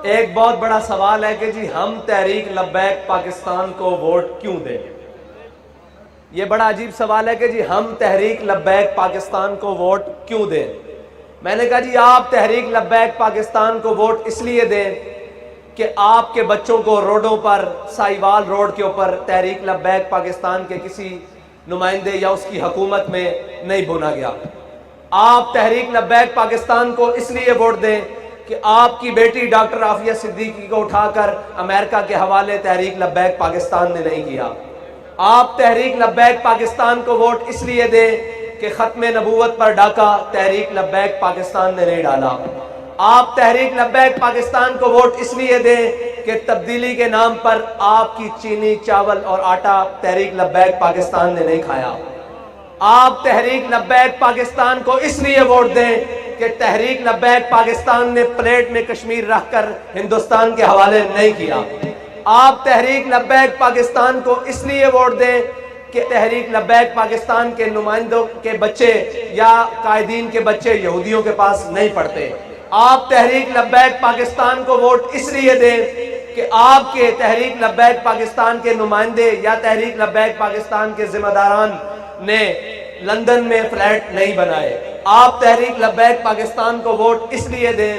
ایک بہت بڑا سوال ہے کہ جی ہم تحریک لبیک پاکستان کو ووٹ کیوں دیں؟ یہ بڑا عجیب سوال ہے کہ جی ہم تحریک لبیک پاکستان کو ووٹ کیوں دیں؟ میں نے کہا جی آپ تحریک لبیک پاکستان کو ووٹ اس لیے دیں کہ آپ کے بچوں کو روڈوں پر، سائیوال روڈ کے اوپر تحریک لبیک پاکستان کے کسی نمائندے یا اس کی حکومت میں نہیں بھونا گیا۔ آپ تحریک لبیک پاکستان کو اس لیے ووٹ دیں کہ آپ کی بیٹی ڈاکٹر عافیہ صدیقی کو اٹھا کر امریکہ کے حوالے تحریک لبیک پاکستان نے نہیں کیا۔ آپ تحریک لبیک پاکستان کو ووٹ اس لیے دیں کہ ختم نبوت پر ڈاکہ تحریک لبیک پاکستان نے نہیں ڈالا۔ آپ تحریک لبیک پاکستان کو ووٹ اس لیے دیں کہ تبدیلی کے نام پر آپ کی چینی، چاول اور آٹا تحریک لبیک پاکستان نے نہیں کھایا۔ آپ تحریک لبیک پاکستان کو اس لیے ووٹ دیں کہ تحریک لبیک پاکستان نے پلیٹ میں کشمیر رکھ کر ہندوستان کے حوالے نہیں کیا۔ آپ تحریک لبیک پاکستان کو اس لیے ووٹ دیں کہ تحریک لبیک پاکستان کے نمائندوں کے بچے یا قائدین کے بچے یہودیوں کے پاس نہیں پڑھتے۔ آپ تحریک لبیک پاکستان کو ووٹ اس لیے دیں کہ آپ کے تحریک لبیک پاکستان کے نمائندے یا تحریک لبیک پاکستان کے ذمہ داران نے لندن میں فلیٹ نہیں بنائے۔ آپ تحریک لبیک پاکستان کو ووٹ اس لیے دیں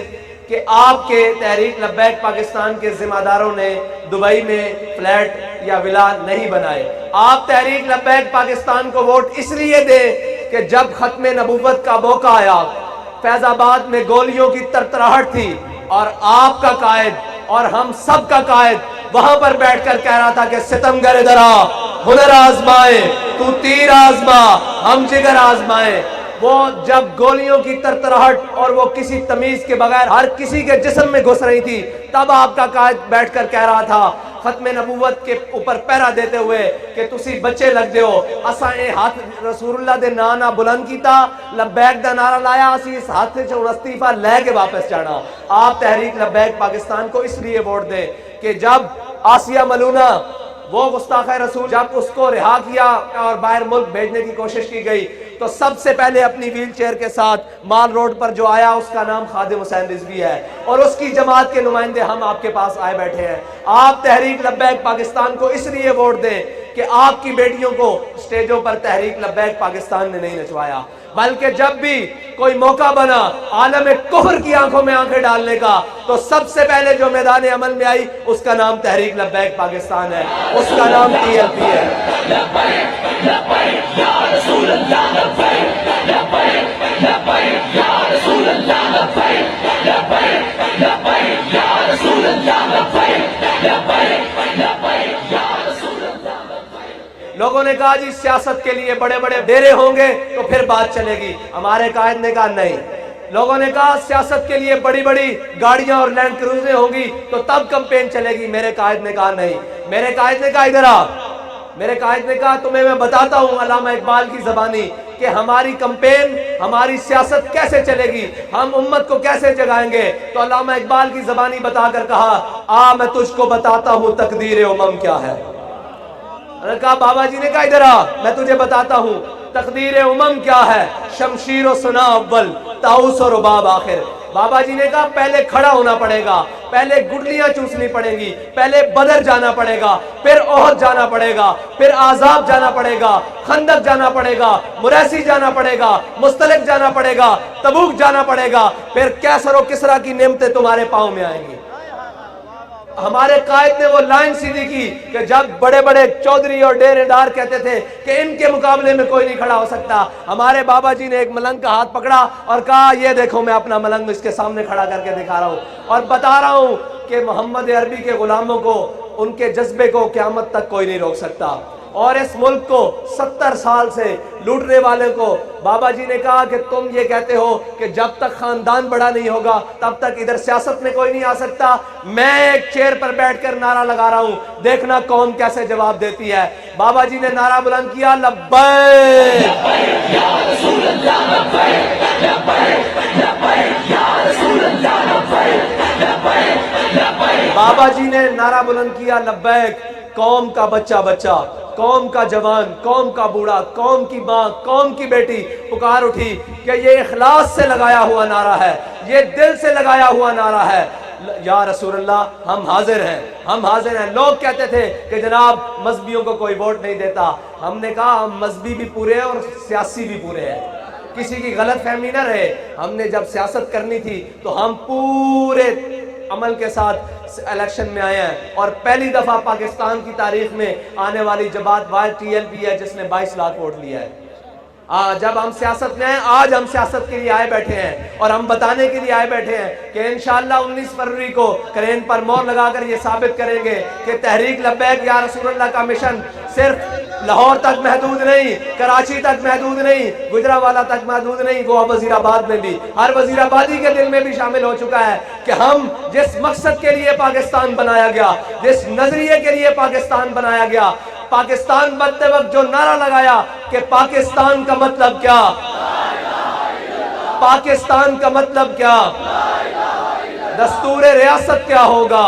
کہ آپ کے تحریک لبیک پاکستان کے ذمہ داروں نے دبئی میں فلیٹ یا ولا نہیں بنائے۔ آپ تحریک لبیک پاکستان کو ووٹ اس لیے دیں کہ جب ختم نبوت کا موقع آیا، فیض آباد میں گولیوں کی ترتراہٹ تھی اور آپ کا قائد اور ہم سب کا قائد وہاں پر بیٹھ کر کہہ رہا تھا کہ ستمگر ادھر آ، ہنر آزمائے، تو تیر آزما، ہم جگر آزمائے۔ وہ جب گولیوں کی ترتراہٹ اور وہ کسی تمیز کے بغیر ہر کسی کے جسم میں گھس رہی تھی، تب آپ کا قائد بیٹھ کر کہہ رہا تھا ختم نبوت کے اوپر پہرا دیتے ہوئے کہ تسی بچے لگ دیو، اساں اے ہاتھ رسول اللہ دے نانا بلند کیتا، لبیک دا نعرہ لایا، اسی اس ہاتھ سے استعفیٰ لے کے واپس جانا۔ آپ تحریک لبیک پاکستان کو اس لیے ووٹ دیں کہ جب آسیہ ملونہ وہ گستاخ رسول جب اس کو رہا کیا اور باہر ملک بھیجنے کی کوشش کی گئی تو سب سے پہلے اپنی ویل چیئر کے ساتھ مال روڈ پر جو آیا اس کا نام خادم حسین رضوی ہے اور اس کی جماعت کے نمائندے ہم آپ کے پاس آئے بیٹھے ہیں۔ آپ تحریک لبیک پاکستان کو اس لیے ووٹ دیں کہ آپ کی بیٹیوں کو سٹیجوں پر تحریک لبیک پاکستان نے نہیں نچوایا، بلکہ جب بھی کوئی موقع بنا عالم کفر کی آنکھوں میں آنکھیں ڈالنے کا تو سب سے پہلے جو میدان عمل میں آئی اس کا نام تحریک لبیک پاکستان ہے، اس کا نام TLP ہے۔ لوگوں نے کہا جی سیاست کے لیے بڑے بڑے ڈیرے ہوں گے تو پھر بات چلے گی، ہمارے قائد نے کہا نہیں۔ لوگوں نے کہا سیاست کے لیے بڑی بڑی گاڑیاں اور لینڈ کروزیں ہوں گی تو تب کمپین چلے گی، میرے قائد نے کہا نہیں۔ میرے قائد نے کہا ادھر آ، میرے قائد نے کہا تمہیں میں بتاتا ہوں علامہ اقبال کی زبانی کہ ہماری کمپین، ہماری سیاست کیسے چلے گی، ہم امت کو کیسے جگائیں گے۔ تو علامہ اقبال کی زبانی بتا کر کہا آ میں تجھ کو بتاتا ہوں تقدیر امم کیا ہے۔ انہوں نے کہا بابا جی نے کہا ادھر آ میں تجھے بتاتا ہوں تقدیر امم کیا ہے، شمشیر و سنا اول، طاؤس و رباب آخر۔ بابا جی نے کہا پہلے کھڑا ہونا پڑے گا، پہلے گٹلیاں چوسنی پڑیں گی، پہلے بدر جانا پڑے گا، پھر احد جانا پڑے گا، پھر عذاب جانا پڑے گا، خندق جانا پڑے گا، مریسی جانا پڑے گا، مستلق جانا پڑے گا، تبوک جانا پڑے گا، پھر کیسر و کسرا کی نعمتیں تمہارے پاؤں میں آئیں گی۔ ہمارے قائد نے وہ لائن سیدھی کی کہ جب بڑے بڑے چودھری اور ڈیرے دار کہتے تھے کہ ان کے مقابلے میں کوئی نہیں کھڑا ہو سکتا، ہمارے بابا جی نے ایک ملنگ کا ہاتھ پکڑا اور کہا یہ دیکھو میں اپنا ملنگ اس کے سامنے کھڑا کر کے دکھا رہا ہوں اور بتا رہا ہوں کہ محمد عربی کے غلاموں کو، ان کے جذبے کو قیامت تک کوئی نہیں روک سکتا۔ اور اس ملک کو 70 سال سے لوٹنے والے کو بابا جی نے کہا کہ تم یہ کہتے ہو کہ جب تک خاندان بڑا نہیں ہوگا تب تک ادھر سیاست میں کوئی نہیں آ سکتا، میں ایک چیئر پر بیٹھ کر نعرہ لگا رہا ہوں، دیکھنا قوم کیسے جواب دیتی ہے۔ بابا جی نے نعرہ بلند کیا لبیک لبیک یا رسول اللہ، لبیک لبیک لبیک یا رسول اللہ، لبیک لبیک لبیک۔ بابا جی نے نعرہ بلند کیا لبیک، قوم کا بچہ بچہ، قوم کا جوان، قوم کا بوڑھا، قوم کی ماں، قوم کی بیٹی پکار اٹھی کہ یہ اخلاص سے لگایا ہوا نعرہ ہے، یہ دل سے لگایا ہوا نعرہ ہے۔ یا رسول اللہ ہم حاضر ہیں، ہم حاضر ہیں۔ لوگ کہتے تھے کہ جناب مذہبیوں کو کوئی ووٹ نہیں دیتا، ہم نے کہا ہم مذہبی بھی پورے ہیں اور سیاسی بھی پورے ہیں، کسی کی غلط فہمی نہ رہے۔ ہم نے جب سیاست کرنی تھی تو ہم پورے عمل کے ساتھ الیکشن میں آئے ہیں، اور پہلی دفعہ پاکستان کی تاریخ میں آنے والی جماعت YTLP ہے جس نے 22 لاکھ ووٹ لیا ہے۔ جب ہم سیاست میں ہیں، آج ہم سیاست کے لیے آئے بیٹھے ہیں اور ہم بتانے کے لیے آئے بیٹھے ہیں کہ انشاءاللہ 19 فروری کو کرین پر مہر لگا کر یہ ثابت کریں گے کہ تحریک لبیک یا رسول اللہ کا مشن صرف لاہور تک محدود نہیں، کراچی تک محدود نہیں، گجرانوالہ تک محدود نہیں، وہ وزیر آباد میں بھی، ہر وزیر آبادی کے دل میں بھی شامل ہو چکا ہے کہ ہم جس مقصد کے لیے پاکستان بنایا گیا، جس نظریے کے لیے پاکستان بنایا گیا، پاکستان بنتے وقت جو نعرہ لگایا کہ پاکستان کا مطلب کیا، پاکستان کا مطلب کیا، دستور ریاست کیا ہوگا،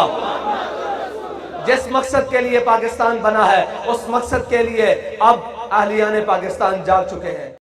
جس مقصد کے لیے پاکستان بنا ہے اس مقصد کے لیے اب اہلیان پاکستان جاگ چکے ہیں۔